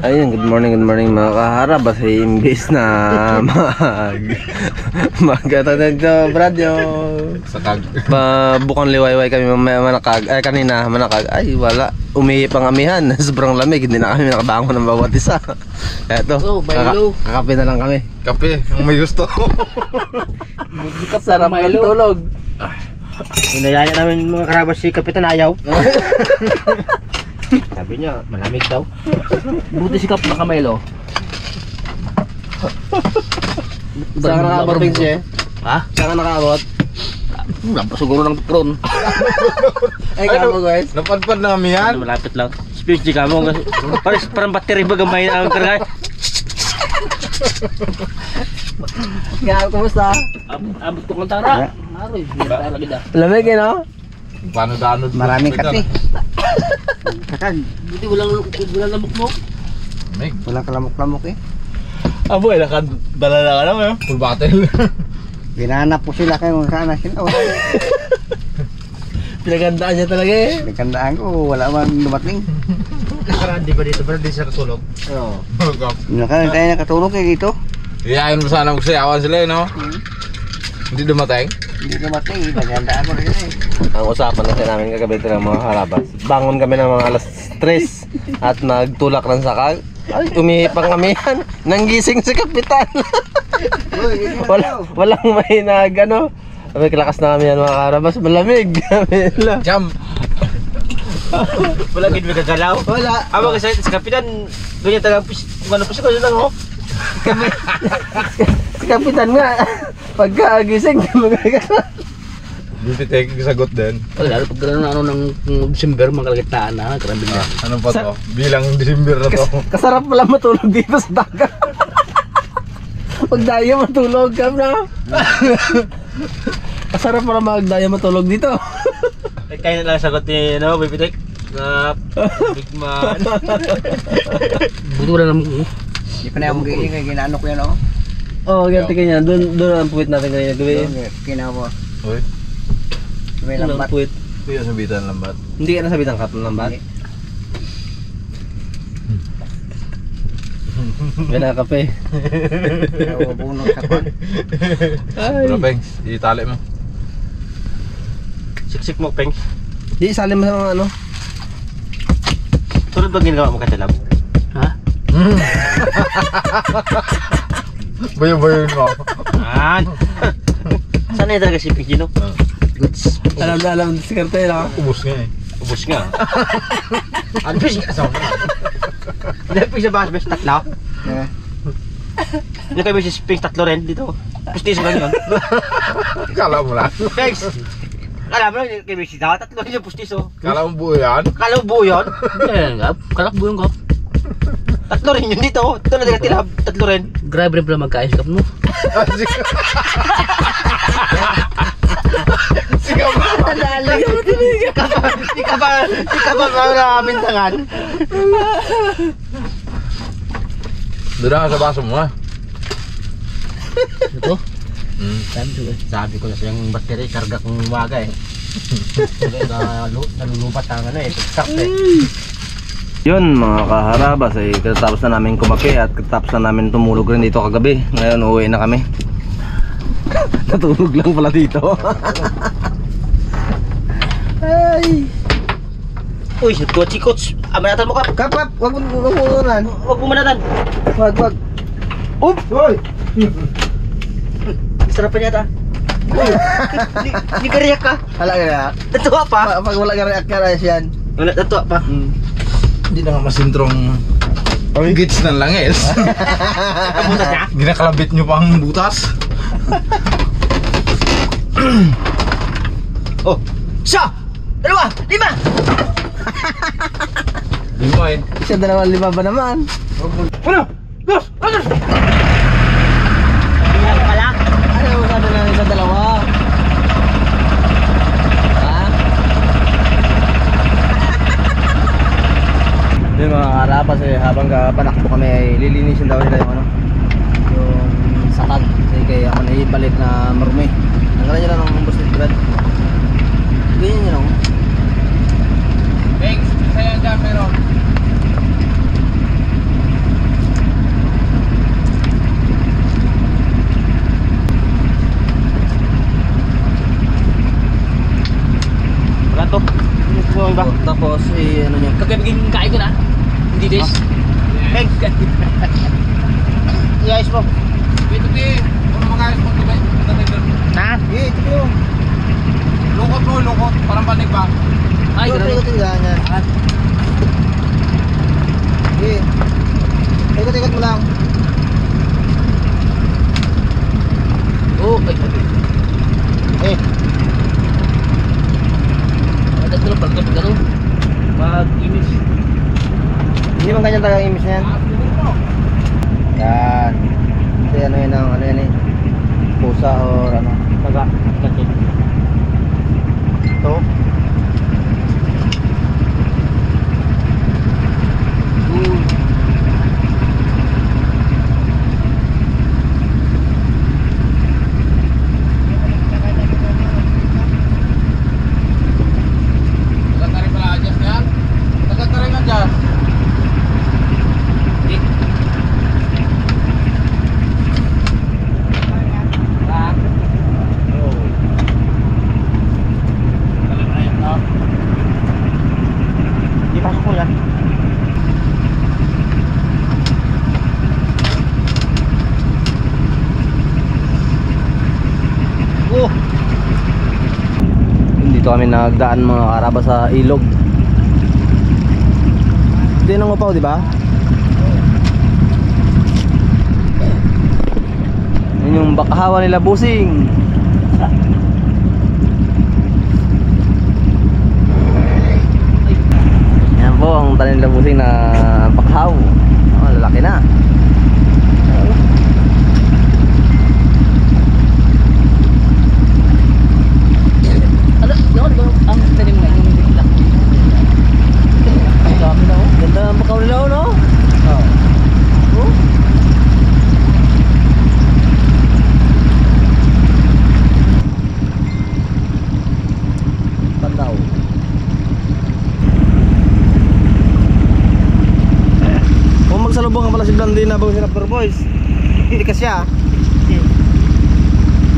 Ayun, good morning mga kaharap. Kasi imbis na magkatanan to, Brad, yung sakag. Bukang liwayway kami manakag. Ay, kanina manakag. Ay, wala. Umihip ang amihan. Sobrang lamig. Hindi na kami nakabangon ng bawat isa. Kaya to, kakape na lang kami. Kape, ang may gusto. Sarap ng tulog. Inayaya namin mga karabas si Kapitan Ayaw. Sabi niya, malamig daw. Buti si Kap na Kamelo. Saan ka nakaabot, Pings, eh? Ha? Saan ka nakaabot? Siguro ng drone. Ay, kamo, guys. Napadpad na kami yan. Malapit lang. Speech di kamo. Parang battery ba gamay na ang kargay? Kaya, kumusta? Abot ko ng tara. Aroy, lagi da. Lamig, eh, no? Paano daano? Maraming kape. Buti walang lamok-mok. Meg, Walang kalamok-lamok eh. Abo, eh, nakadala na ka naman. full bottle. Ginanap po sila kayo kung saan na sila. Pinagandaan niya talaga, eh. Nagkandaan ko, wala man dumating. Nakaraan di ba dito? Pero di siya katulog. Oo. Nakaroon tayo nakatulog eh dito. Iyayin mo sana magsayawan sila, no? Hindi dumating. Hindi dumating, nagkandaan ko rin eh. Ang usapan natin namin kagabi ito ng mga harabas. Bangon kami ng mga alas 3 at nagtulak ng sakal. Ay, umihip ang amihan. Nanggising si Kapitan. Walang may ano. Sabi, lakas na kami yan mga harabas. Malamig. Jam. Wala gid magagalaw. Wala. Aba kasi si Kapitan doon niya taga kung ano pa siya lang ho. Si Kapitan nga. Pagkagising, magagalaw. Hindi take sagot din. Lalo pag ano ng December makalagitnaan na karambing na. Ano pa to? Bilang December na to. Kasarap pala matulog dito sa dagat. Pagdaya matulog ka na. Kasarap pala magdaya matulog dito. Eh kaya na lang sagot ni ano, Baby Tek na big man. Buto na naman. Hindi pa na yung magiling kaya ginano ko yan oh. Oo, ganti kanya. Doon ang puwit natin kanina gabi. Kinawa. Uy, May Doon ang lambat. puwit. hindi yung sabitan lambat. Hindi ka nasabitan ka ng lambat? Gana kape. Bunot sa kwan. Pero Pengs, itali mo. Siksik mo, Peng. Di, isali mo sa mga ano. Tulad ba ginagawa mo katalab? Ha? Bayo-bayo mo. Sana yung talaga si Ping, no? Goods. Alam na alam si Cartela. Ubus nga eh. Ubus nga. Ano ba siya? Hindi pa siya ba? Tatlo? Eh. Hindi kayo si Ping tatlo rin dito. Pustiso lang yun. Kala mo lang. Thanks! Alam mo lang, kayo si Dawa, tatlo rin yung pustiso. Kala mo buo yan. Kala mo buo yun? Kalak buo yung kap. Tatlo rin yun dito. Ito na tinatilab. Tatlo rin. Grabe rin pala magkaayos kap mo. Sigaw mo. Di ka ba mabintangan? Doon na sa baso mo ha. Ito? Sabi ko na siyang battery, karga kong umaga eh. Nalulupat ang ano eh, sakto eh. Yun mga kaharabas ay katapos na namin kumape at katapos na namin tumulog rin dito kagabi. Ngayon uuwi na kami. Natulog lang pala dito. Ay. Uy, coach. Amanatan mo ka. Kapap, wag mo unan. Huwag mo manatan. Wag. Oop! Hoy! Sarap pa niya ta. Di ka riyak ka. Hala ka. Natuwa pa. Pag wala ka react ka na yan. Natuwa pa. Hindi na nga masintrong gits ng langis. Kamutas niya. Ginakalabit nyo pang butas. Oh, siya! Dalawa! Lima! Lima eh. Siya 2-5 ba naman? Uno! Dos! Tres! Bilang pala. Ano yung sabi namin sa 2? Ha? Yung mga karapas eh, habang panakbo kami ay lilinisin daw nila yung ano, yung sakag. Kasi kaya ako naipalit na marumi. Nanggalan nyo lang ng bus ng grad. Ganyan nyo lang. Thanks, saya dyan meron. Tapos, ano niya. Kagabigin kain ko na. Hindi this. Egg. I-ice mo. Ito di. Ano mga ayos mo, diba? Ha? Eh, ito yun. Lungkot mo, lungkot. Parang panig ba? Ay, Ito, ganun. ito, ganyan. Eh, ikot-ikot mo lang. Oh, ay. Eh, Agad ko lang pag gano'n. Mag-inis. hindi bang ganyan talaga ang imis na yan? Yan. Kasi ano yan ang, ano yan eh. Pusa or ano. Taga. Taga. Ito. Tagat na rin pala adjust yan. Tagat na rin adjust. Di pasok ko yan. Oh. Dito kami nagdaan mga karaba sa ilog. Hindi nang upaw, di ba? Yan yung bakahawa nila, busing. Yan po ang tanim nila, busing na bakahaw. Oh, lalaki na. Ano? Yun, ang tanim nga yung bigla. Ang dami na oh. Ganda ng bakaw nila, no? Oo. Oh. Pandaw. Kung magsalubong pala si Blandina bago si Raptor Boys. Hindi ka siya.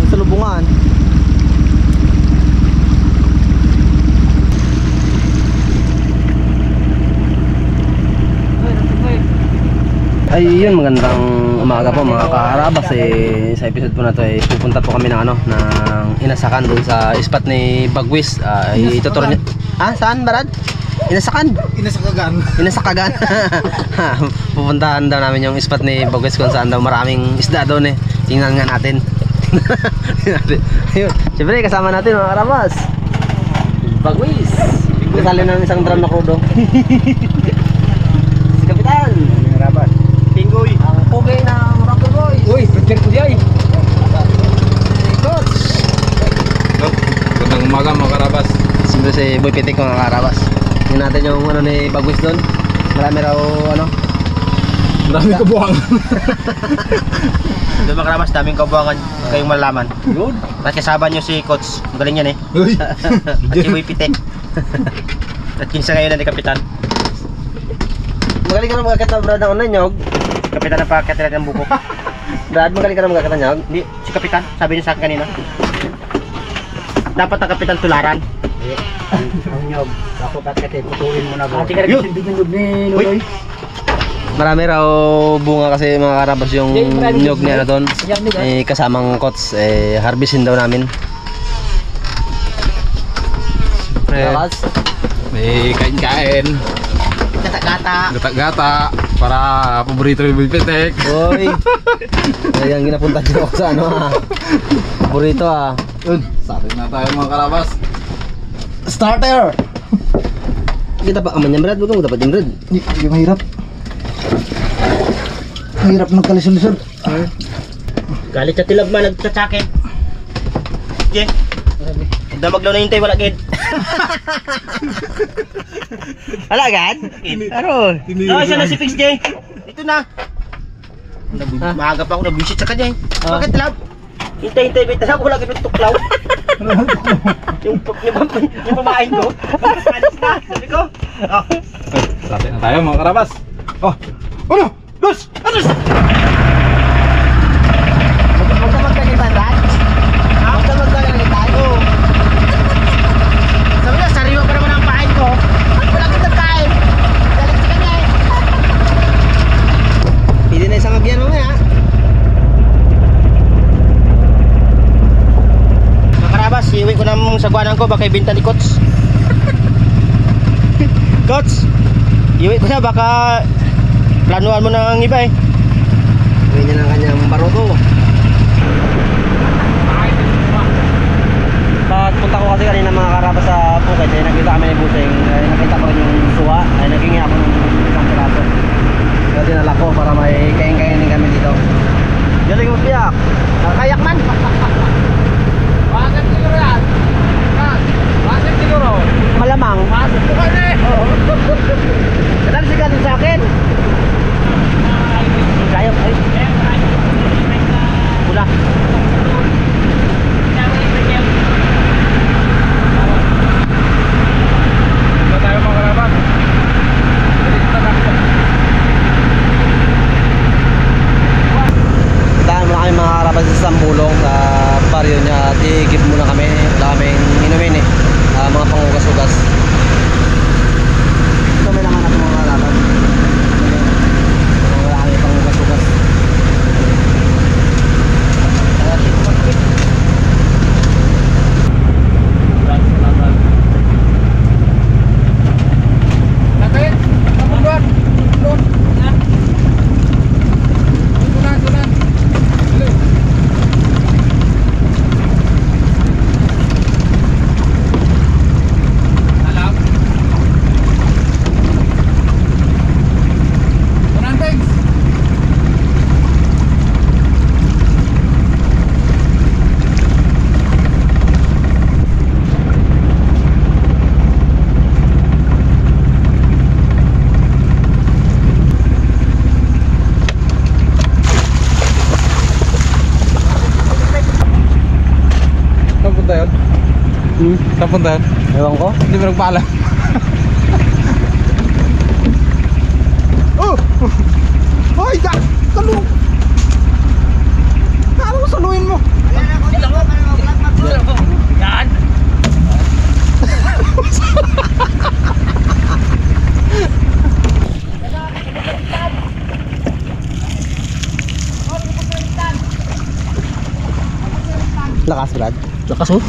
Magsalubungan. Ay yun, magandang umaga po mga kaharabas. Sa episode po na to pupunta po kami ng ng Inasakan doon sa spot ni Bagwis. Ituturo niya. Ah, saan Barad? Inasakan? Inasakagan. Inasakagan. Pupuntahan daw namin yung spot ni Bagwis kung saan daw maraming isda doon eh. Tingnan nga natin. Ayun, siyempre kasama natin mga kaharabas. Bagwis. Kasali ng isang drum na krudo. Si Kapitan. Rabat. Pinggoy. Ang pugay ng Raptor Boys. Uy, picture ko di ay. Si Coach. Gandang umaga mga karabas. Siyempre si Boy Pitik mga karabas. Tingnan natin yung ano ni Bagwis doon. Marami raw ano. Marami kabuhang. Doon mga karabas, daming kabuhangan kayong malalaman. Good. At kasama nyo si Coach. Magaling yan eh. Uy. At si Boy Pitek. At kinsa ngayon na ni Kapitan. Magaling ka na magkakit na Brad ng nyog. Kapitan ang pagkatilat ng buko. Brad, magaling ka na magkakit ng nyog. Hindi, si Kapitan, sabi niya sa akin kanina. Dapat ang Kapitan tularan. Ang nyog. Ako kasi putulin mo na ba. Ati ka Yo! rin yung nyog ni Nunoy. Marami raw bunga kasi mga karabas yung Jay, marami nyog niya na doon. Yan, nigga. Kasamang Coach, harvestin daw namin. Karabas. May kain-kain. Gata-gata. Gata-gata. Para paborito ni Bipitek. Hoy. Kaya ginapunta niyo ako sa ano ah. Paborito ah. Yun. Starting na tayo mga karabas. Starter! Kita pa aman yan Brad, huwag mo dapat yung Brad. Yung hirap. Hirap ng kalisod-lisod. Galit sa tilab man, nagtatsakit. Jeng. Damaglaw na hintay, wala gid. Wala agad? Ano? Oh, isa na si Fix Jeng. Dito na. Maaga pa ako, nabisit sa kanya eh. Bakit tilab? Hintay-hintay, may talab ko lagi ng tuklaw. yung pamain ko. Panis na, sabi ko. Oh. Starting na tayo mga karabas. Oh. Uno! Dos! Atos! Huwag ka magkalitan, Brad. Huwag ka magkalitan. Sabi na, sariwa pa naman ang pain ko. ko ng sagwanan ko, baka ibenta ni Coach. Coach, iwi ko na, baka planuhan mo ng iba eh. Gawin niya ng kanyang baroto. Pagpunta ko kasi kanina mga karabas sa Phuket, eh, nakita kami ni Buseng, eh, nakita ko rin yung suwa, ay naging ako ng isang piraso. Kaya dinala ko para may kain-kainin kami dito. Galing mo piyak, nakayak man. Bakit siguro yan? Bakit siguro? Malamang. Bakit po ka na eh? Kadang sigaling sa akin. Sayang, ay. Pula. Wala tayo mga kalaban. Dahil muna kami mga karabas sa Sambulong sa baryo niya at i-give muna kami. Wala kaming inumin eh. Mga pangugas-ugas. Ito may naman natin mga karabas. Wala kami pangugas-ugas. Natin, tapos doon. Doon. Tunan. Alam. Tunan, thanks. Saan punta yun? Saan punta yun? Ewan ko. Hindi mo nagpaalam. Oh! Hoy! Salung! Ano saluin mo? Yan! Lakas, Brad. Lakas oh.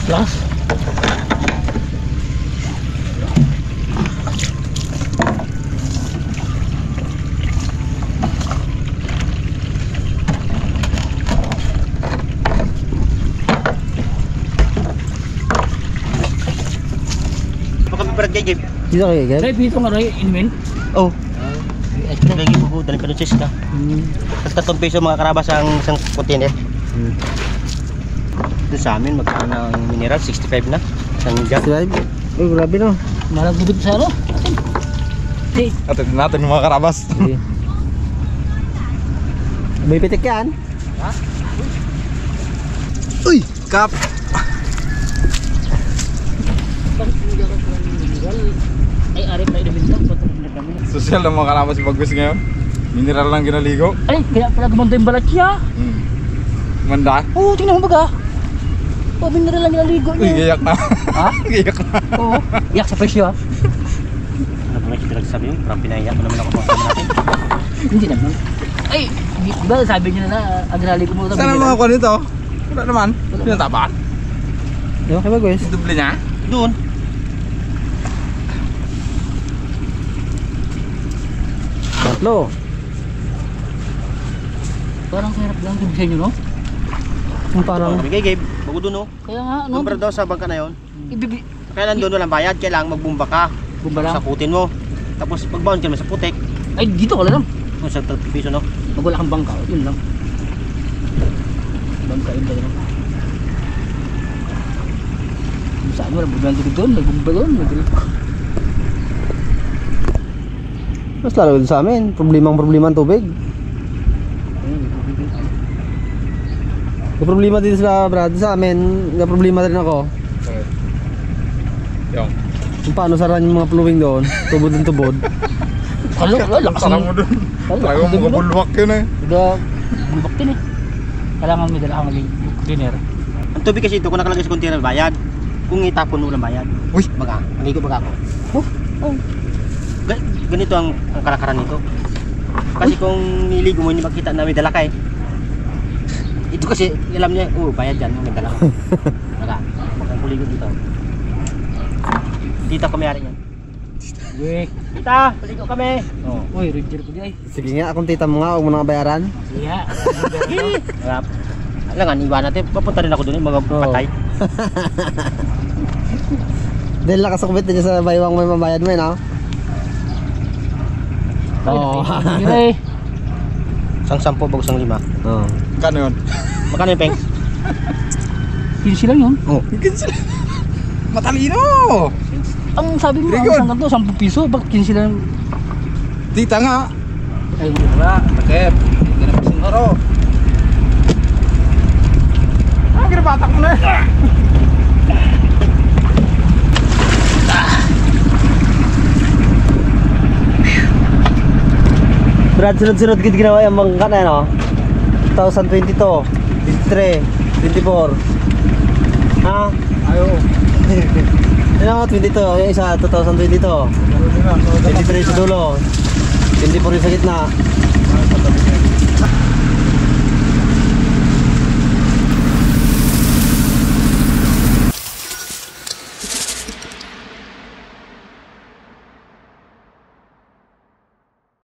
Lakas. Baka may parang jay, Dito kayo, Gab? Kaya dito nga rin, inumin. oh. Lagi po, daling pa ng ka. Tag 3 piso mga karabas ang isang container. Ito sa amin, magkano ng mineral, 65 na. Isang jug. Drive? Uy, grabe no. Malagbubit sa ano? Hey, Atin natin mga karabas. Sige. May pitik yan? Uy! Kap! ay ari pa inumin to. Social ng mga karabas yung bagus ngayon. Mineral lang ginaligo. Ay, kaya pala gumanda yung balat niya. Manda. Oo, tingnan mo baga. Oh, mineral lang nilaligo Uy, niya. gayak na. Ha? Gayak na. Oo. Iyak sa presyo ah. Ano ba nga sabi mo? Parang pinaiyak ko naman ako mga natin. Hindi naman. Ay, di ba sabi niyo na ang nilaligo mo sa Saan ang mga kuha nito? Wala naman. Pinatapan. Ewan kayo ba, guys? Duble niya. Doon. Tatlo. Parang hirap lang yung sa inyo, no? Yung parang... Kami kay Gabe, bago doon oh. Kaya nga, ano? Doon daw sa bangka na yon. Ibibi... Kaya nandun walang bayad, kailangan magbumba ka. Bumba lang. Sakutin mo. Tapos pagbaon ka naman sa putek. Ay, dito ka lang. Kung sa 30 piso no. Magwala kang bangka. Yun lang. Bangka yun talaga. Saan mo? Nagbubuhan dito doon. Nagbumba doon. Mas lalo din sa amin. Problema ang tubig. May problema din sa Brad. Sa amin, may problema rin ako. Yung. Kung paano saran yung mga pluwing doon. Tubod ng tubod. Kalo, lakas Sarang mo dun. Talagang mga bulwak yun eh. Bulbak din eh. Kailangan may dala kang cleaner. Ang tubig kasi ito, kung nakalagay sa container, bayad. Kung itapon mo lang bayad. Uy! Baga, maligo baga ako. Ganito ang kalakaran nito. Kasi kung niligo mo, hindi makita na may dala ka eh. Ito kasi, alam niya, bayad yan, may dala ka. Baga. Puligo dito. Tita ko mayari niyan. Tita, puligo kami. Oh. Uy, Roger ko di ay. Sige nga, akong tita mo nga, huwag mo nang bayaran. Iya. Harap. Alam nga, iwan natin. Papunta rin ako doon, mga patay. Dahil nakasukbit din niya sa baywang may mabayad mo, no? Oo. Ay. Isang 10 bago isang 5. Oo. Kano yun? Magkano yung peng? 15 lang yun. Oh. Matalino! Ang sabi mo, Very ang good. isang ganito, 10 piso. Bakit 15 lang? Tita nga. Ay, Wala, takip. Hindi na pasing oro. Ah, ginabatak mo na. Brad, sunod-sunod gid ginawa yung mga kana, no? 2022, 23, 24. Ha? Ayo. Ano nga, 22, yung isa, 2022. 23 sa dulo. 24 sa gitna.